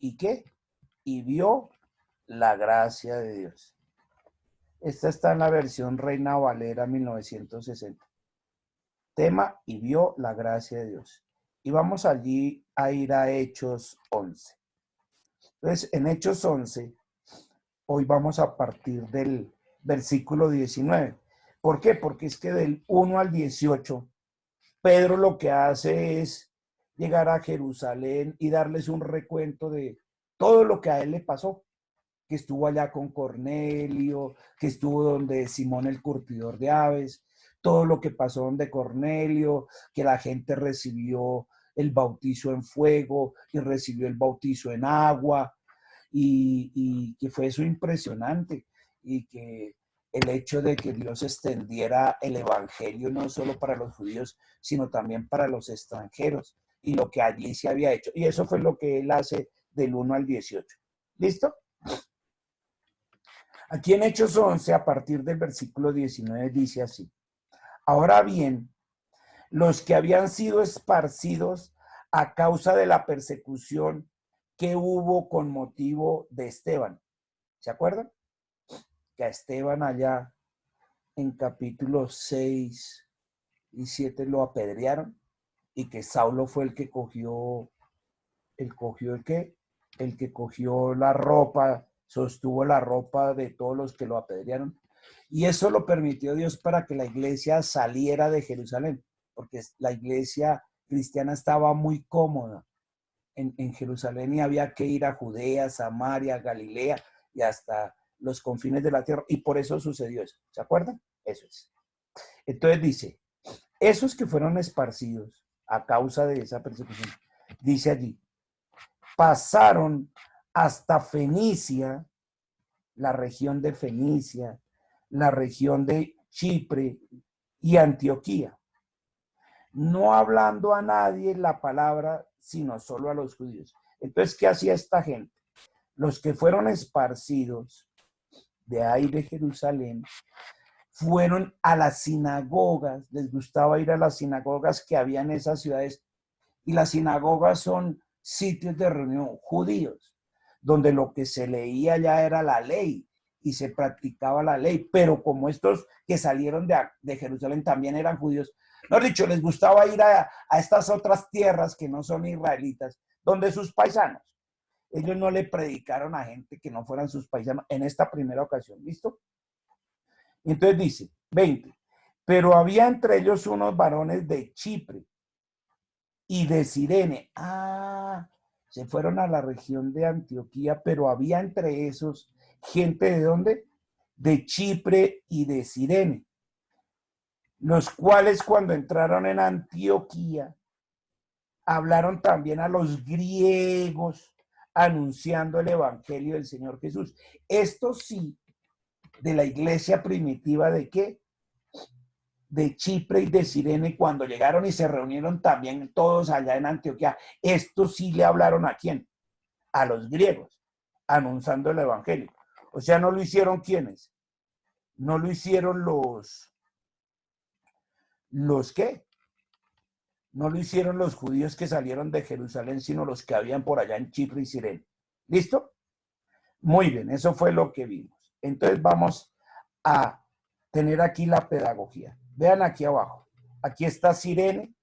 ¿y qué? Y vio la gracia de Dios. Esta está en la versión Reina Valera 1960. Tema, y vio la gracia de Dios. Y vamos allí a ir a Hechos 11. Entonces, en Hechos 11, hoy vamos a partir del versículo 19. ¿Por qué? Porque es que del 1 al 18, Pedro lo que hace es llegar a Jerusalén y darles un recuento de todo lo que a él le pasó, que estuvo allá con Cornelio, que estuvo donde Simón el curtidor de aves, todo lo que pasó donde Cornelio, que la gente recibió el bautizo en fuego y recibió el bautizo en agua, y que fue eso impresionante, y que el hecho de que Dios extendiera el evangelio no solo para los judíos, sino también para los extranjeros, y lo que allí se había hecho. Y eso fue lo que él hace del 1 al 18. ¿Listo? Aquí en Hechos 11, a partir del versículo 19, dice así: ahora bien, los que habían sido esparcidos a causa de la persecución que hubo con motivo de Esteban. ¿Se acuerdan? Que a Esteban allá en capítulos 6 y 7 lo apedrearon, y que Saulo fue el que cogió ¿el qué? El que cogió la ropa, sostuvo la ropa de todos los que lo apedrearon. Y eso lo permitió Dios para que la iglesia saliera de Jerusalén, porque la iglesia cristiana estaba muy cómoda en Jerusalén y había que ir a Judea, Samaria, Galilea y hasta los confines de la tierra. Y por eso sucedió eso. ¿Se acuerdan? Eso es. Entonces dice, esos que fueron esparcidos a causa de esa persecución, dice allí, pasaron hasta Fenicia, la región de Fenicia, la región de Chipre y Antioquía, no hablando a nadie la palabra, sino solo a los judíos. Entonces, ¿qué hacía esta gente? Los que fueron esparcidos de ahí de Jerusalén fueron a las sinagogas, les gustaba ir a las sinagogas que había en esas ciudades, y las sinagogas son sitios de reunión judíos, donde lo que se leía ya era la ley y se practicaba la ley, pero como estos que salieron de Jerusalén también eran judíos, no dicho, les gustaba ir a estas otras tierras que no son israelitas, donde sus paisanos, ellos no le predicaron a gente que no fueran sus paisanos en esta primera ocasión, ¿listo? Entonces dice, 20, pero había entre ellos unos varones de Chipre y de Cirene. Se fueron a la región de Antioquía, pero había entre esos gente de ¿dónde? De Chipre y de Cirene, los cuales cuando entraron en Antioquía hablaron también a los griegos anunciando el evangelio del Señor Jesús. Esto sí, de la iglesia primitiva, ¿de qué? De Chipre y de Cirene, cuando llegaron y se reunieron también todos allá en Antioquía. Estos sí le hablaron ¿a quién? A los griegos, anunciando el evangelio. O sea, no lo hicieron ¿quiénes? No lo hicieron ¿los qué? No lo hicieron los judíos que salieron de Jerusalén, sino los que habían por allá en Chipre y Cirene. ¿Listo? Muy bien, eso fue lo que vimos. Entonces vamos a tener aquí la pedagogía. Vean aquí abajo. Aquí está Cirene.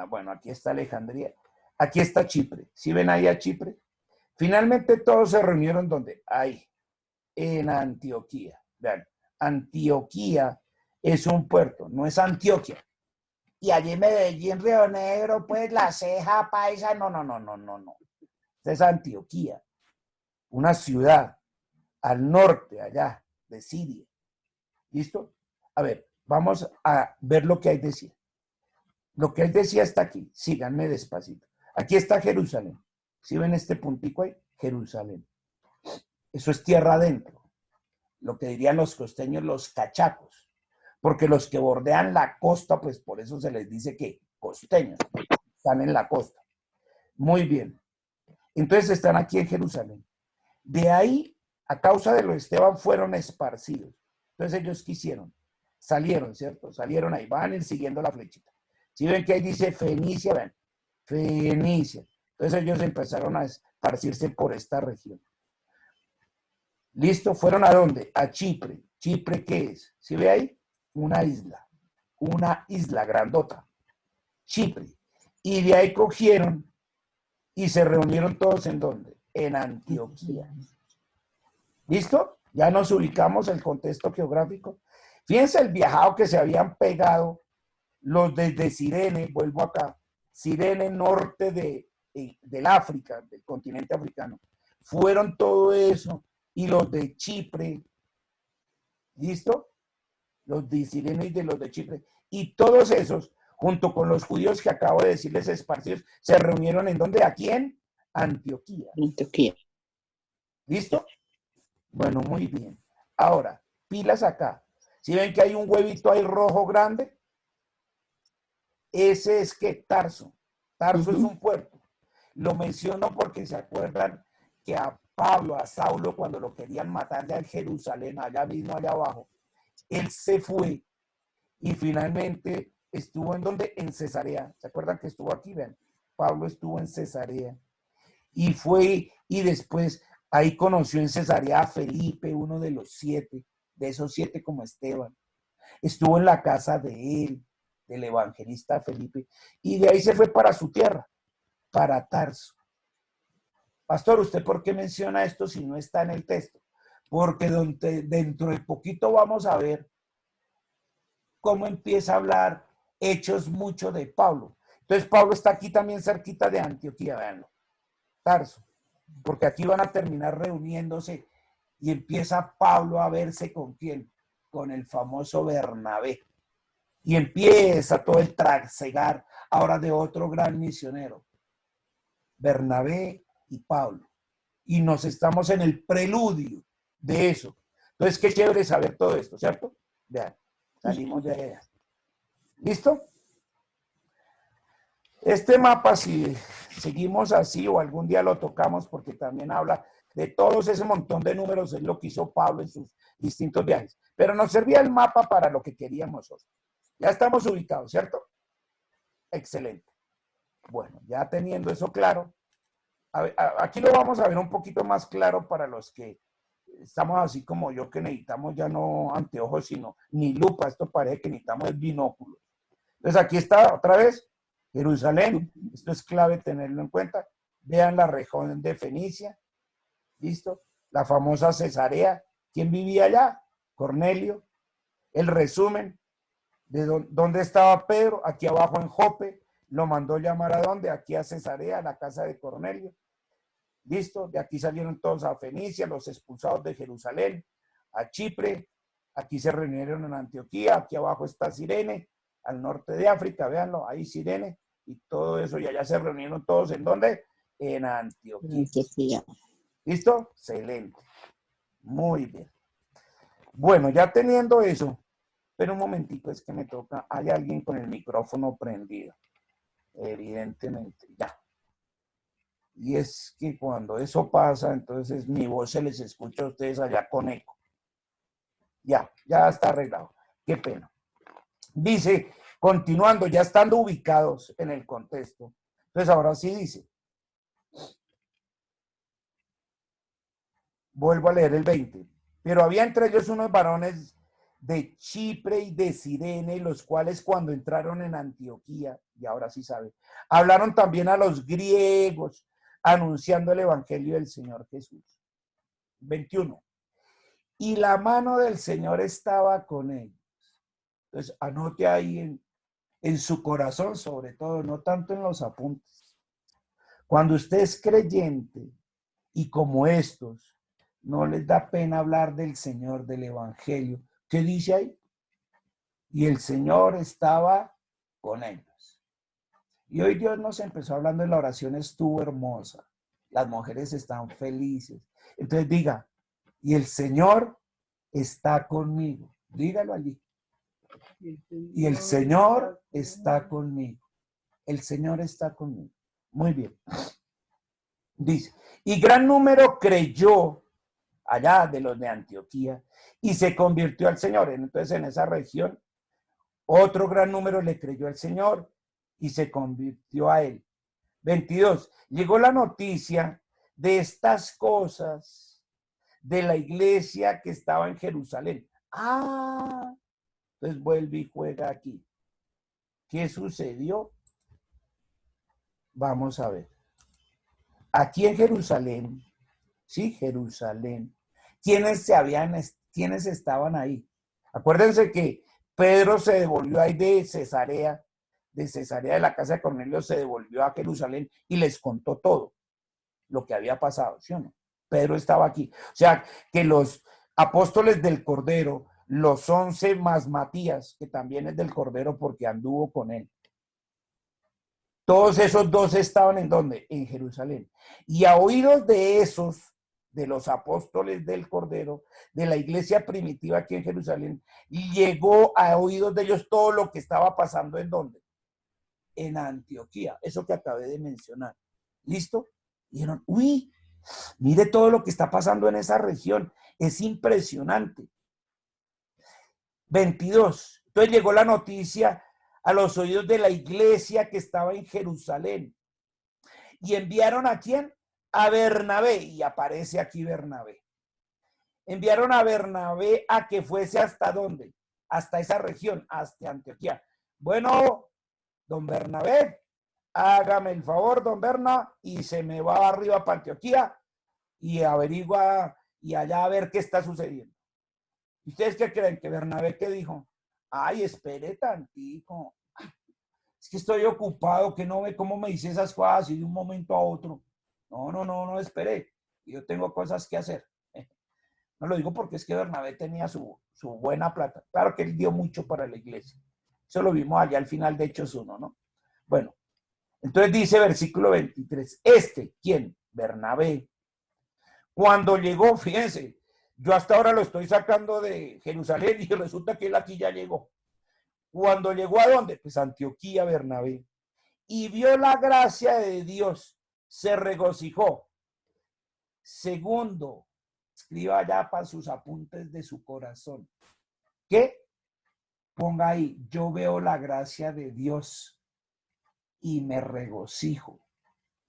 Bueno, aquí está Alejandría. Aquí está Chipre. ¿Sí ven ahí a Chipre? Finalmente todos se reunieron ¿dónde? Ahí, en Antioquía. Vean, Antioquía es un puerto, no es Antioquia. Y allí en Medellín, Río Negro, pues la ceja paisa, no. Esta es Antioquía, una ciudad al norte, allá, de Siria. ¿Listo? A ver, vamos a ver lo que hay de decir. Lo que hay de decir está aquí. Síganme despacito. Aquí está Jerusalén. ¿Sí ven este puntico ahí? Jerusalén. Eso es tierra adentro. Lo que dirían los costeños, los cachacos. Porque los que bordean la costa, pues por eso se les dice que costeños. Están en la costa. Muy bien. Entonces están aquí en Jerusalén. De ahí, a causa de lo de Esteban, fueron esparcidos. Entonces ellos quisieron, salieron, ¿cierto? Salieron ahí, van a ir siguiendo la flechita. Si ven que ahí dice Fenicia, ven, Fenicia. Entonces ellos empezaron a esparcirse por esta región. ¿Listo? ¿Fueron a dónde? A Chipre. ¿Chipre qué es? ¿Sí ve ahí? Una isla grandota. Chipre. Y de ahí cogieron y se reunieron todos ¿en dónde? En Antioquía. ¿Listo? Ya nos ubicamos el contexto geográfico. Fíjense el viajado que se habían pegado los desde Cirene, vuelvo acá, Cirene, norte del África, del continente africano. Fueron todo eso y los de Chipre, ¿listo? Los de Cirene y de los de Chipre. Y todos esos, junto con los judíos que acabo de decirles esparcidos, se reunieron ¿en dónde? Aquí en Antioquía. Antioquía. ¿Listo? Bueno, muy bien. Ahora, pilas acá. Si ven que hay un huevito ahí rojo grande, ese es que Tarso. Tarso es un puerto. Lo menciono porque se acuerdan que a Pablo, a Saulo, cuando lo querían matar ya en Jerusalén, allá mismo, allá abajo, él se fue y finalmente estuvo en donde? En Cesarea. ¿Se acuerdan que estuvo aquí? Vean, Pablo estuvo en Cesarea y fue, y después ahí conoció en Cesarea a Felipe, uno de los 7, de esos 7 como Esteban. Estuvo en la casa de él, del evangelista Felipe, y de ahí se fue para su tierra, para Tarso. Pastor, ¿usted por qué menciona esto si no está en el texto? Porque dentro de poquito vamos a ver cómo empieza a hablar Hechos mucho de Pablo. Entonces Pablo está aquí también cerquita de Antioquía, véanlo, Tarso, porque aquí van a terminar reuniéndose y empieza Pablo a verse con quién, con el famoso Bernabé. Y empieza todo el trasegar ahora de otro gran misionero, Bernabé y Pablo. Y nos estamos en el preludio de eso. Entonces, qué chévere saber todo esto, ¿cierto? Vean, salimos de allá. ¿Listo? Este mapa, si seguimos así o algún día lo tocamos, porque también habla de todos ese montón de números, es lo que hizo Pablo en sus distintos viajes. Pero nos servía el mapa para lo que queríamos hoy. Ya estamos ubicados, ¿cierto? Excelente. Bueno, ya teniendo eso claro, aquí lo vamos a ver un poquito más claro para los que estamos así como yo, que necesitamos ya no anteojos, sino ni lupa. Esto parece que necesitamos el binóculo. Entonces aquí está otra vez Jerusalén. Esto es clave tenerlo en cuenta. Vean la región de Fenicia. ¿Listo? La famosa Cesarea. ¿Quién vivía allá? Cornelio. El resumen de dónde estaba Pedro. Aquí abajo en Jope. Lo mandó llamar a dónde? Aquí a Cesarea, a la casa de Cornelio. ¿Listo? De aquí salieron todos a Fenicia, los expulsados de Jerusalén, a Chipre. Aquí se reunieron en Antioquía. Aquí abajo está Cirene, al norte de África, véanlo, ahí Cirene, y todo eso, y allá se reunieron todos, ¿en dónde? En Antioquía. ¿Listo? Excelente. Muy bien. Bueno, ya teniendo eso, pero un momentico, es que me toca, hay alguien con el micrófono prendido, evidentemente, ya. Y es que cuando eso pasa, entonces mi voz se les escucha a ustedes allá con eco. Ya está arreglado. Qué pena. Dice, continuando, ya estando ubicados en el contexto. Entonces ahora sí dice, vuelvo a leer el 20. Pero había entre ellos unos varones de Chipre y de Cirene, los cuales cuando entraron en Antioquía, y ahora sí sabe, hablaron también a los griegos, anunciando el evangelio del Señor Jesús. 21. Y la mano del Señor estaba con ellos. Entonces, anote ahí en su corazón, sobre todo, no tanto en los apuntes. Cuando usted es creyente y como estos, no les da pena hablar del Señor, del Evangelio. ¿Qué dice ahí? Y el Señor estaba con ellos. Y hoy Dios nos empezó hablando en la oración, estuvo hermosa. Las mujeres están felices. Entonces diga, y el Señor está conmigo. Dígalo allí. Y el Señor está conmigo. El Señor está conmigo. Muy bien. Dice, y gran número creyó allá de los de Antioquía y se convirtió al Señor. Entonces en esa región, otro gran número le creyó al Señor y se convirtió a él. 22. Llegó la noticia de estas cosas de la iglesia que estaba en Jerusalén. Ah, entonces vuelve y juega aquí. ¿Qué sucedió? Vamos a ver. Aquí en Jerusalén, sí, Jerusalén. ¿Quiénes estaban ahí? Acuérdense que Pedro se devolvió ahí de Cesarea de la casa de Cornelio, se devolvió a Jerusalén y les contó todo lo que había pasado, ¿sí o no? Pedro estaba aquí. O sea, que los apóstoles del Cordero, los 11 más Matías, que también es del Cordero porque anduvo con él. Todos esos 12 estaban ¿en dónde? En Jerusalén. Y a oídos de esos, de los apóstoles del Cordero, de la iglesia primitiva aquí en Jerusalén, llegó a oídos de ellos todo lo que estaba pasando ¿en dónde? En Antioquía, eso que acabé de mencionar. ¿Listo? Y dijeron, uy, mire todo lo que está pasando en esa región, es impresionante. 22. Entonces llegó la noticia a los oídos de la iglesia que estaba en Jerusalén. ¿Y enviaron a quién? A Bernabé. Y aparece aquí Bernabé. Enviaron a Bernabé a que fuese hasta dónde? Hasta esa región, hasta Antioquía. Bueno, don Bernabé, hágame el favor, don Berna, y se me va arriba para Antioquía y averigua y allá a ver qué está sucediendo. ¿Ustedes qué creen? ¿Que Bernabé qué dijo? Ay, espere tantico. Es que estoy ocupado, que no ve cómo me dice esas cosas y de un momento a otro. No, espere. Yo tengo cosas que hacer. No lo digo porque es que Bernabé tenía su buena plata. Claro que él dio mucho para la iglesia. Eso lo vimos allá al final de Hechos 1, ¿no? Bueno, entonces dice versículo 23. ¿Quién? Bernabé. Cuando llegó, fíjense, yo hasta ahora lo estoy sacando de Jerusalén y resulta que él aquí ya llegó. Cuando llegó ¿a dónde? Pues Antioquía, Bernabé. Y vio la gracia de Dios, se regocijó. Segundo, escriba ya para sus apuntes de su corazón. ¿Qué? Ponga ahí, yo veo la gracia de Dios y me regocijo.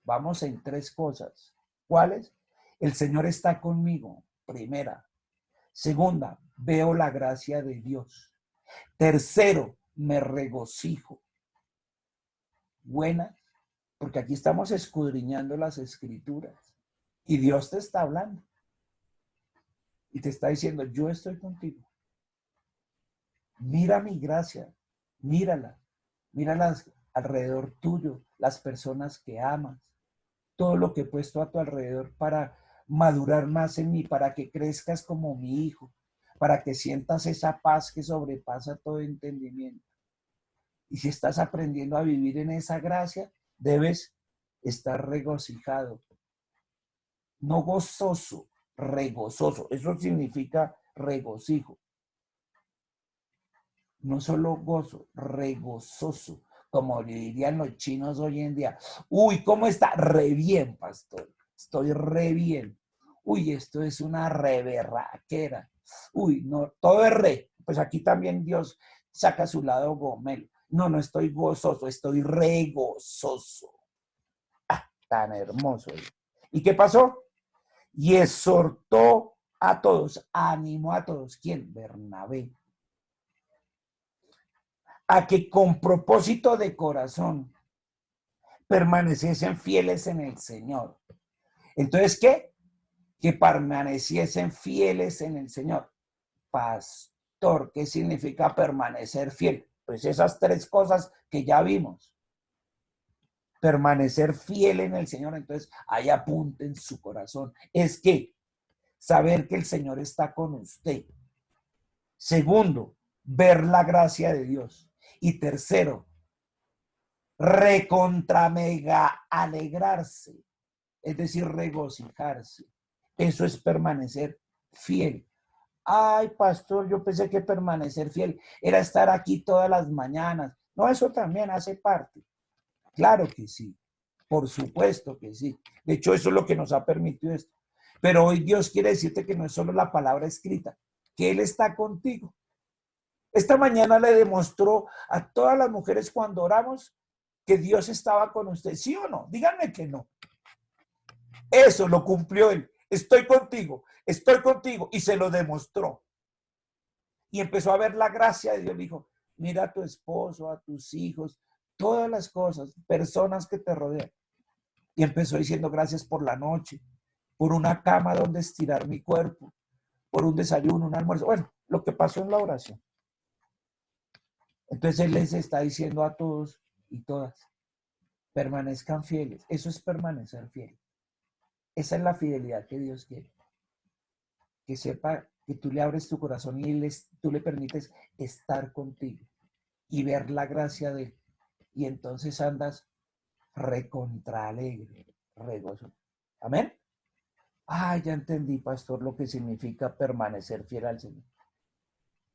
Vamos en 3 cosas. ¿Cuáles? El Señor está conmigo, primera. Segunda, veo la gracia de Dios. Tercero, me regocijo. Buena, porque aquí estamos escudriñando las escrituras y Dios te está hablando y te está diciendo, yo estoy contigo. Mira mi gracia, míralas alrededor tuyo, las personas que amas, todo lo que he puesto a tu alrededor para madurar más en mí, para que crezcas como mi hijo, para que sientas esa paz que sobrepasa todo entendimiento. Y si estás aprendiendo a vivir en esa gracia, debes estar regocijado. No gozoso, regozoso. Eso significa regocijo. No solo gozo, regozoso, como le dirían los chinos hoy en día. Uy, ¿cómo está? Re bien, pastor. Estoy re bien. Uy, esto es una reberraquera. Uy, no, todo es re. Pues aquí también Dios saca su lado gomelo. No estoy gozoso, estoy regozoso. Ah, tan hermoso. ¿Y qué pasó? Y exhortó a todos, animó a todos. ¿Quién? Bernabé. A que con propósito de corazón permaneciesen fieles en el Señor. Entonces, ¿qué? Que permaneciesen fieles en el Señor. Pastor, ¿qué significa permanecer fiel? Pues esas 3 cosas que ya vimos. Permanecer fiel en el Señor, entonces ahí apunte en su corazón. Es que saber que el Señor está con usted. Segundo, ver la gracia de Dios. Y tercero, recontra mega alegrarse, es decir, regocijarse. Eso es permanecer fiel. Ay, pastor, yo pensé que permanecer fiel era estar aquí todas las mañanas. No, eso también hace parte. Claro que sí, por supuesto que sí. De hecho, eso es lo que nos ha permitido esto. Pero hoy Dios quiere decirte que no es solo la palabra escrita, que Él está contigo. Esta mañana le demostró a todas las mujeres cuando oramos que Dios estaba con usted, ¿sí o no? Díganme que no. Eso lo cumplió él. Estoy contigo, y se lo demostró. Y empezó a ver la gracia de Dios. Le dijo, mira a tu esposo, a tus hijos, todas las cosas, personas que te rodean. Y empezó diciendo gracias por la noche, por una cama donde estirar mi cuerpo, por un desayuno, un almuerzo. Bueno, lo que pasó en la oración. Entonces él les está diciendo a todos y todas, permanezcan fieles. Eso es permanecer fiel. Esa es la fidelidad que Dios quiere. Que sepa que tú le abres tu corazón y tú le permites estar contigo y ver la gracia de él. Y entonces andas recontra alegre, regozo. Amén. Ah, ya entendí, pastor, lo que significa permanecer fiel al Señor.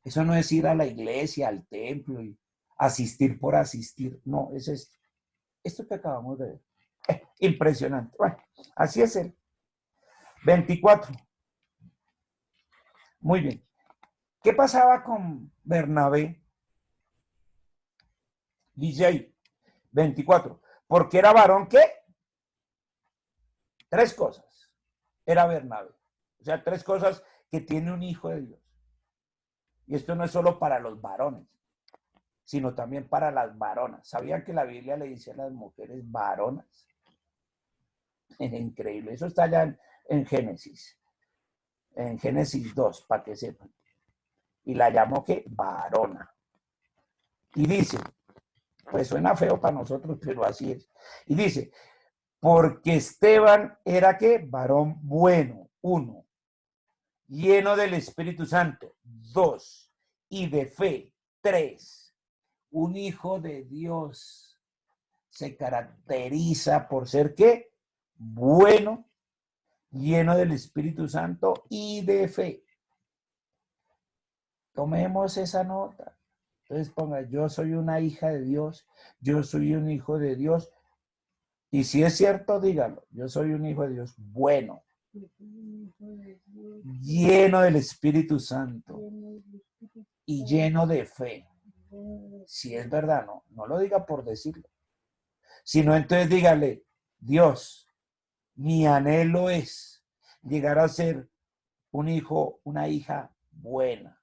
Eso no es ir a la iglesia, al templo y asistir por asistir. No, es esto que acabamos de ver. Impresionante. Bueno, así es él. 24. Muy bien. ¿Qué pasaba con Bernabé? DJ 24. Porque era varón, ¿qué? 3 cosas. Era Bernabé. O sea, 3 cosas que tiene un hijo de Dios. Y esto no es solo para los varones, sino también para las varonas. ¿Sabían que la Biblia le dice a las mujeres varonas? Es increíble. Eso está allá en Génesis. En Génesis 2, para que sepan. Y la llamó, ¿qué? Varona. Y dice, pues suena feo para nosotros, pero así es. Y dice, porque Esteban era, ¿qué? Varón bueno, 1. Lleno del Espíritu Santo, 2. Y de fe, 3. Un hijo de Dios se caracteriza por ser, ¿qué? Bueno, lleno del Espíritu Santo y de fe. Tomemos esa nota. Entonces ponga, yo soy una hija de Dios, yo soy un hijo de Dios. Y si es cierto, dígalo, yo soy un hijo de Dios bueno, lleno del Espíritu Santo y lleno de fe. Si es verdad, no lo diga por decirlo, sino entonces dígale, Dios, mi anhelo es llegar a ser un hijo, una hija buena,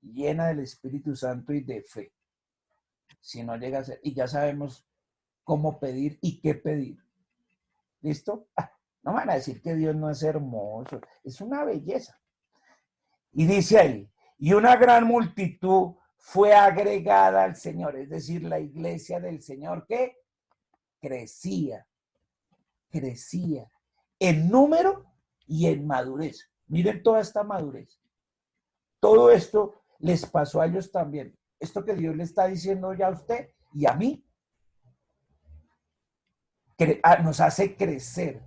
llena del Espíritu Santo y de fe. Si no llega a ser, y ya sabemos cómo pedir y qué pedir. ¿Listo? No van a decir que Dios no es hermoso, es una belleza. Y dice ahí, y una gran multitud fue agregada al Señor, es decir, la iglesia del Señor que crecía en número y en madurez. Miren toda esta madurez. Todo esto les pasó a ellos también. Esto que Dios le está diciendo ya a usted y a mí, nos hace crecer.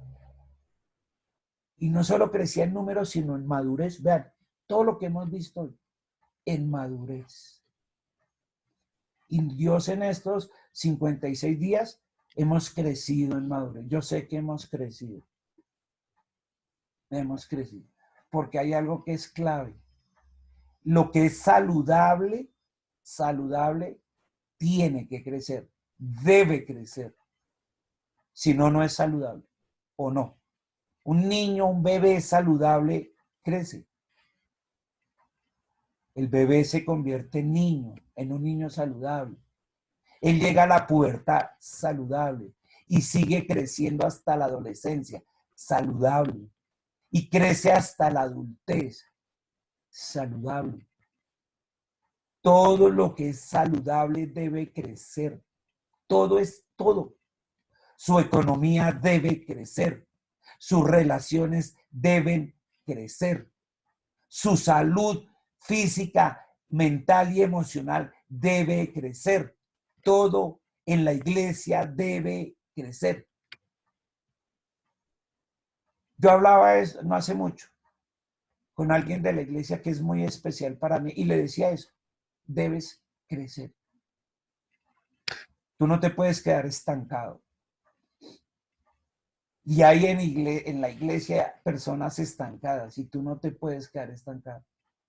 Y no solo crecía en número, sino en madurez. Vean, todo lo que hemos visto hoy, en madurez. Y Dios en estos 56 días hemos crecido en madurez. Yo sé que hemos crecido. Hemos crecido. Porque hay algo que es clave. Lo que es saludable tiene que crecer. Debe crecer. Si no, no es saludable. ¿O no? Un niño, un bebé saludable crece. El bebé se convierte en niño, en un niño saludable. Él llega a la pubertad saludable y sigue creciendo hasta la adolescencia saludable y crece hasta la adultez saludable. Todo lo que es saludable debe crecer. Todo es todo. Su economía debe crecer. Sus relaciones deben crecer. Su salud física, mental y emocional debe crecer. Todo en la iglesia debe crecer. Yo hablaba eso no hace mucho con alguien de la iglesia que es muy especial para mí y le decía eso, debes crecer. Tú no te puedes quedar estancado. Y hay en la iglesia personas estancadas y tú no te puedes quedar estancado.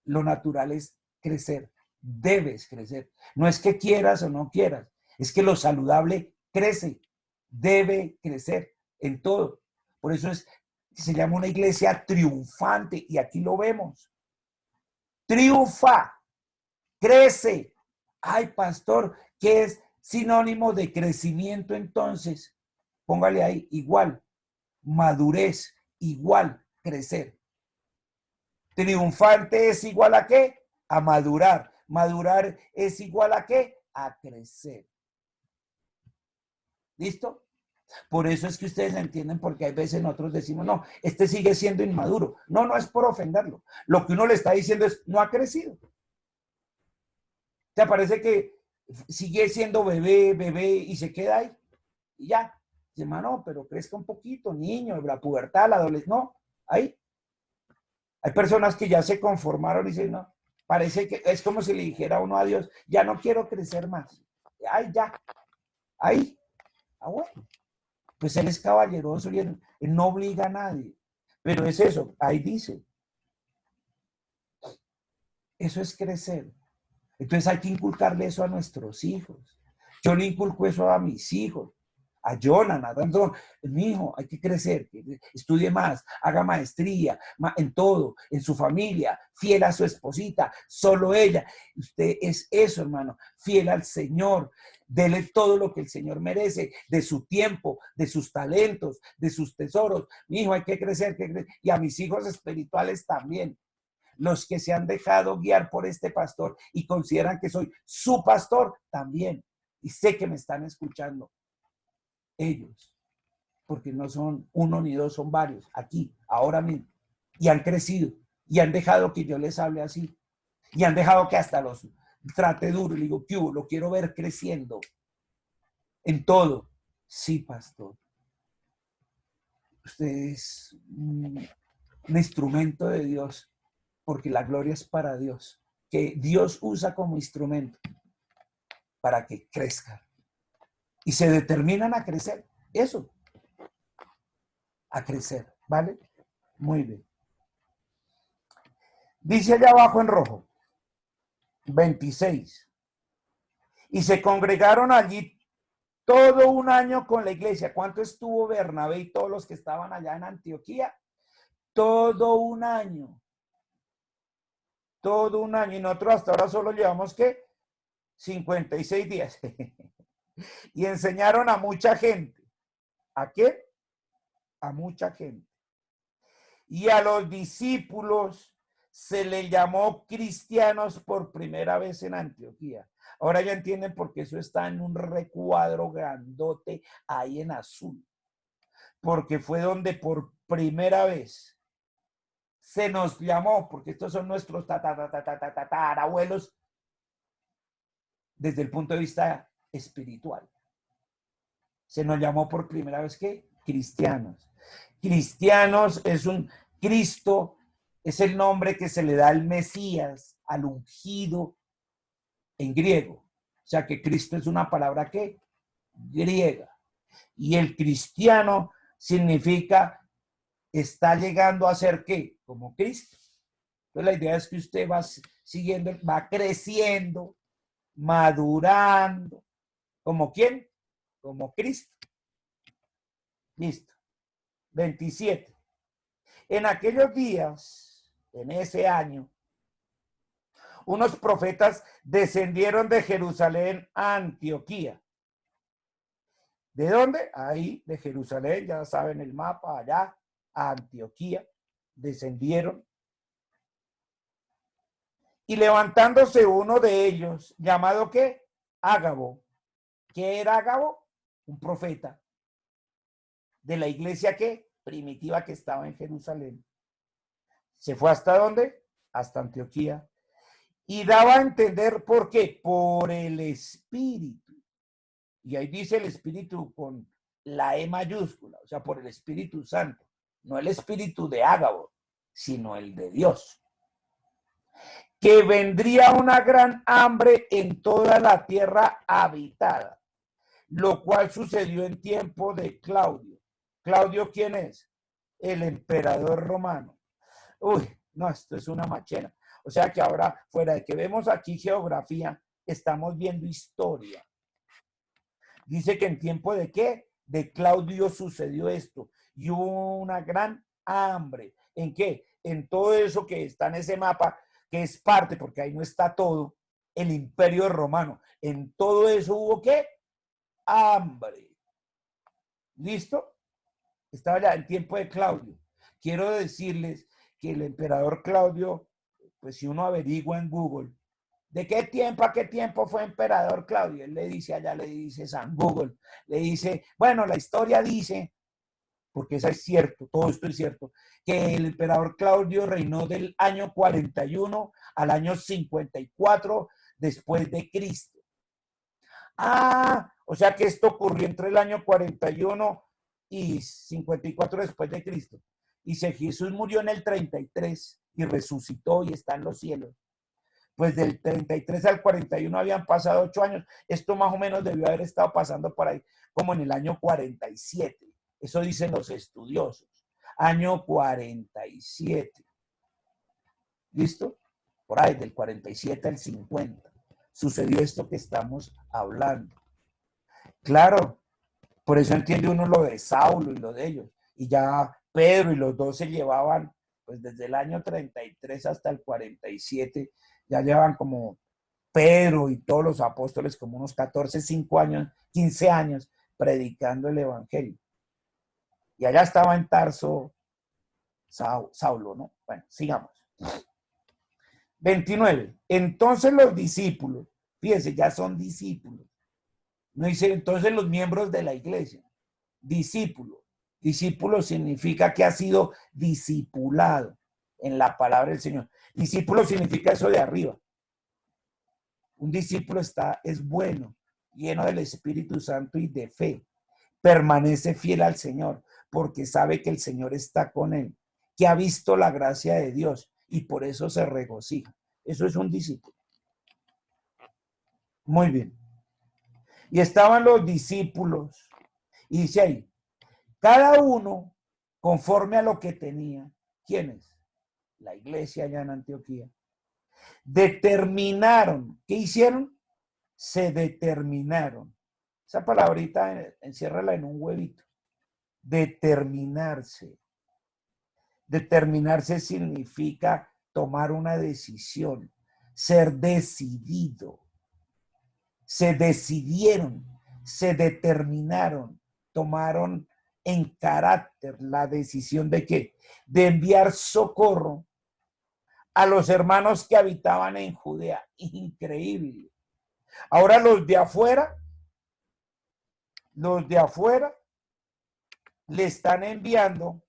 Lo natural es crecer, debes crecer. No es que quieras o no quieras, Es que lo saludable crece, debe crecer en todo. Por eso se llama una iglesia triunfante y aquí lo vemos. Triunfa, crece. Ay, pastor, ¿qué es sinónimo de crecimiento entonces? Póngale ahí, igual, madurez, igual, crecer. Triunfante es igual a qué? A madurar. Madurar es igual a qué? A crecer. ¿Listo? Por eso es que ustedes la entienden, porque hay veces nosotros decimos, no, este sigue siendo inmaduro. No, no es por ofenderlo. Lo que uno le está diciendo es, no ha crecido. ¿Te parece que sigue siendo bebé, bebé y se queda ahí? Y ya. Dice, no, pero crezca un poquito, niño, la pubertad, la adolescencia. No, ahí. Hay personas que ya se conformaron y dicen, no, parece que es como si le dijera a uno a Dios, ya no quiero crecer más. Ay, ya. Ahí. Ah, bueno. Pues él es caballeroso y él no obliga a nadie. Pero es eso, ahí dice. Eso es crecer. Entonces hay que inculcarle eso a nuestros hijos. Yo le inculco eso a mis hijos, a Jonathan, mi hijo, hay que crecer, que estudie más, haga maestría, en todo, en su familia, fiel a su esposita, solo ella. Usted es eso, hermano, fiel al Señor. Dele todo lo que el Señor merece, de su tiempo, de sus talentos, de sus tesoros. Mi hijo, hay que crecer, y a mis hijos espirituales también. Los que se han dejado guiar por este pastor y consideran que soy su pastor también. Y sé que me están escuchando ellos, porque no son uno ni dos, son varios, aquí, ahora mismo. Y han crecido y han dejado que yo les hable así. Y han dejado que hasta los trate duro. Y digo, ¿qué hubo? Lo quiero ver creciendo en todo. Sí, pastor. Usted es un instrumento de Dios, porque la gloria es para Dios, que Dios usa como instrumento para que crezcan. Y se determinan a crecer. Eso. A crecer. ¿Vale? Muy bien. Dice allá abajo en rojo. 26. Y se congregaron allí todo un año con la iglesia. ¿Cuánto estuvo Bernabé y todos los que estaban allá en Antioquía? Todo un año. Todo un año. Y nosotros hasta ahora solo llevamos, ¿qué? 56 días. Y enseñaron a mucha gente. ¿A qué? A mucha gente. Y a los discípulos se le llamó cristianos por primera vez en Antioquía. Ahora ya entienden por qué eso está en un recuadro grandote ahí en azul. Porque fue donde por primera vez se nos llamó, porque estos son nuestros tatarabuelos desde el punto de vista espiritual. Se nos llamó por primera vez, ¿qué? Cristianos. Cristianos es un Cristo, es el nombre que se le da al Mesías, al ungido en griego. O sea que Cristo es una palabra ¿qué? Griega. Y el cristiano significa está llegando a ser ¿qué? Como Cristo. Entonces la idea es que usted va siguiendo, va creciendo, madurando. ¿Como quién? Como Cristo. Listo. 27. En aquellos días, en ese año, unos profetas descendieron de Jerusalén a Antioquía. ¿De dónde? Ahí, de Jerusalén, ya saben el mapa, allá, a Antioquía, descendieron. Y levantándose uno de ellos, llamado ¿qué? Ágabo. ¿Qué era Ágabo? Un profeta de la iglesia ¿qué? Primitiva que estaba en Jerusalén. ¿Se fue hasta dónde? Hasta Antioquía. Y daba a entender por qué, por el Espíritu. Y ahí dice el Espíritu con la E mayúscula, o sea, por el Espíritu Santo. No el Espíritu de Ágabo, sino el de Dios. Que vendría una gran hambre en toda la tierra habitada, lo cual sucedió en tiempo de Claudio. ¿Claudio quién es? El emperador romano. Uy, no, esto es una machera. O sea que ahora, fuera de que vemos aquí geografía, estamos viendo historia. Dice que en tiempo de qué? De Claudio sucedió esto y hubo una gran hambre. ¿En qué? En todo eso que está en ese mapa, que es parte, porque ahí no está todo, el imperio romano. En todo eso hubo qué? Hambre. ¿Listo? Estaba ya el tiempo de Claudio. Quiero decirles que el emperador Claudio, pues si uno averigua en Google, ¿de qué tiempo a qué tiempo fue emperador Claudio? Él le dice allá, le dice San Google, le dice, bueno, la historia dice, porque eso es cierto, todo esto es cierto, que el emperador Claudio reinó del año 41 al año 54 después de Cristo. Ah, o sea que esto ocurrió entre el año 41 y 54 después de Cristo. Y si Jesús murió en el 33 y resucitó y está en los cielos, pues del 33 al 41 habían pasado 8 años. Esto más o menos debió haber estado pasando por ahí, como en el año 47. Eso dicen los estudiosos. Año 47. ¿Listo? Por ahí, del 47 al 50. Sucedió esto que estamos hablando. Claro, por eso entiende uno lo de Saulo y lo de ellos. Y ya Pedro y los dos se llevaban, pues desde el año 33 hasta el 47, ya llevan como Pedro y todos los apóstoles como unos 14, 5 años, 15 años predicando el evangelio. Y allá estaba en Tarso Saulo, ¿no? Bueno, sigamos. 29. Entonces los discípulos, fíjense, ya son discípulos. No dice entonces los miembros de la iglesia. Discípulo. Discípulo significa que ha sido discipulado en la palabra del Señor. Discípulo significa eso de arriba. Un discípulo es bueno, lleno del Espíritu Santo y de fe. Permanece fiel al Señor porque sabe que el Señor está con él, que ha visto la gracia de Dios y por eso se regocija. Eso es un discípulo. Muy bien. Y estaban los discípulos y dice ahí, cada uno conforme a lo que tenía. ¿Quiénes? La iglesia allá en Antioquía. Determinaron. ¿Qué hicieron? Se determinaron. Esa palabrita enciérrala en un huevito. Determinarse. Determinarse significa tomar una decisión, ser decidido. Se decidieron, se determinaron, tomaron en carácter la decisión de qué? De enviar socorro a los hermanos que habitaban en Judea. Increíble. Ahora los de afuera le están enviando,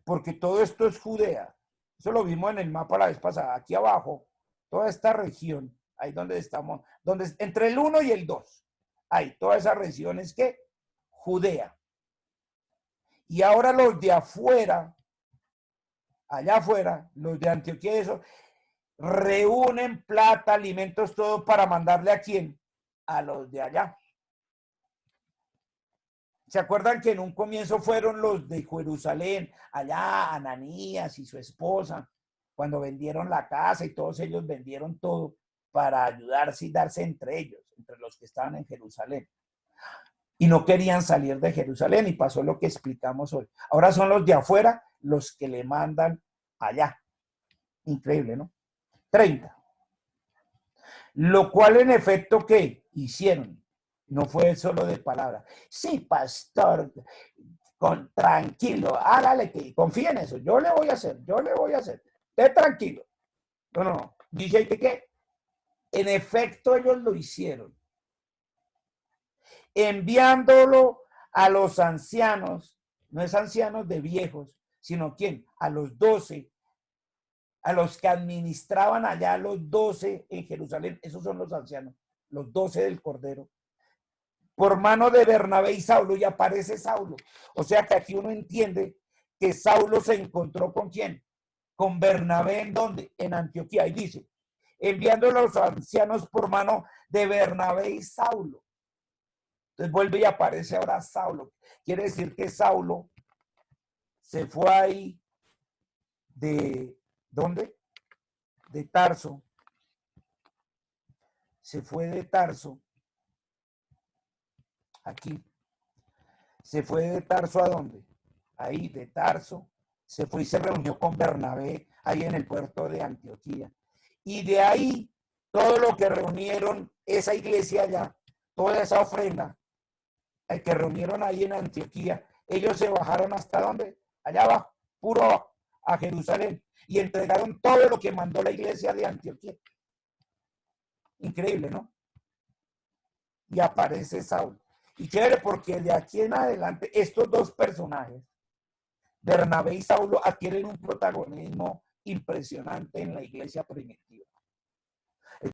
porque todo esto es Judea. Eso lo vimos en el mapa la vez pasada. Aquí abajo, toda esta región, ahí donde estamos, donde entre el 1 y el 2, hay toda esa región es que Judea. Y ahora los de afuera, allá afuera, los de Antioquía, eso, reúnen plata, alimentos, todo para mandarle a quién? A los de allá. ¿Se acuerdan que en un comienzo fueron los de Jerusalén, allá Ananías y su esposa, cuando vendieron la casa y todos ellos vendieron todo para ayudarse y darse entre ellos, entre los que estaban en Jerusalén? Y no querían salir de Jerusalén y pasó lo que explicamos hoy. Ahora son los de afuera los que le mandan allá. Increíble, ¿no? 30. Lo cual en efecto, ¿qué hicieron? No fue solo de palabra. Sí, pastor, tranquilo, hágale que confíe en eso. Yo le voy a hacer. Esté tranquilo. No. Dice que en efecto ellos lo hicieron. Enviándolo a los ancianos, no es ancianos de viejos, sino ¿quién? A los 12, a los que administraban allá, los 12 en Jerusalén, esos son los ancianos, los 12 del Cordero, por mano de Bernabé y Saulo, y aparece Saulo. O sea que aquí uno entiende que Saulo se encontró con ¿quién? Con Bernabé, ¿en dónde? En Antioquía, y dice, enviando a los ancianos por mano de Bernabé y Saulo. Entonces vuelve y aparece ahora Saulo. Quiere decir que Saulo se fue ahí de, ¿dónde? De Tarso. Se fue de Tarso aquí. ¿Se fue de Tarso a dónde? Ahí, de Tarso. Se fue y se reunió con Bernabé ahí en el puerto de Antioquía. Y de ahí, todo lo que reunieron esa iglesia allá, toda esa ofrenda, el que reunieron ahí en Antioquía, ellos se bajaron hasta dónde? Allá abajo, puro abajo, a Jerusalén, y entregaron todo lo que mandó la iglesia de Antioquía. Increíble, ¿no? Y aparece Saulo. Y chévere porque de aquí en adelante estos dos personajes, Bernabé y Saulo, adquieren un protagonismo impresionante en la iglesia primitiva.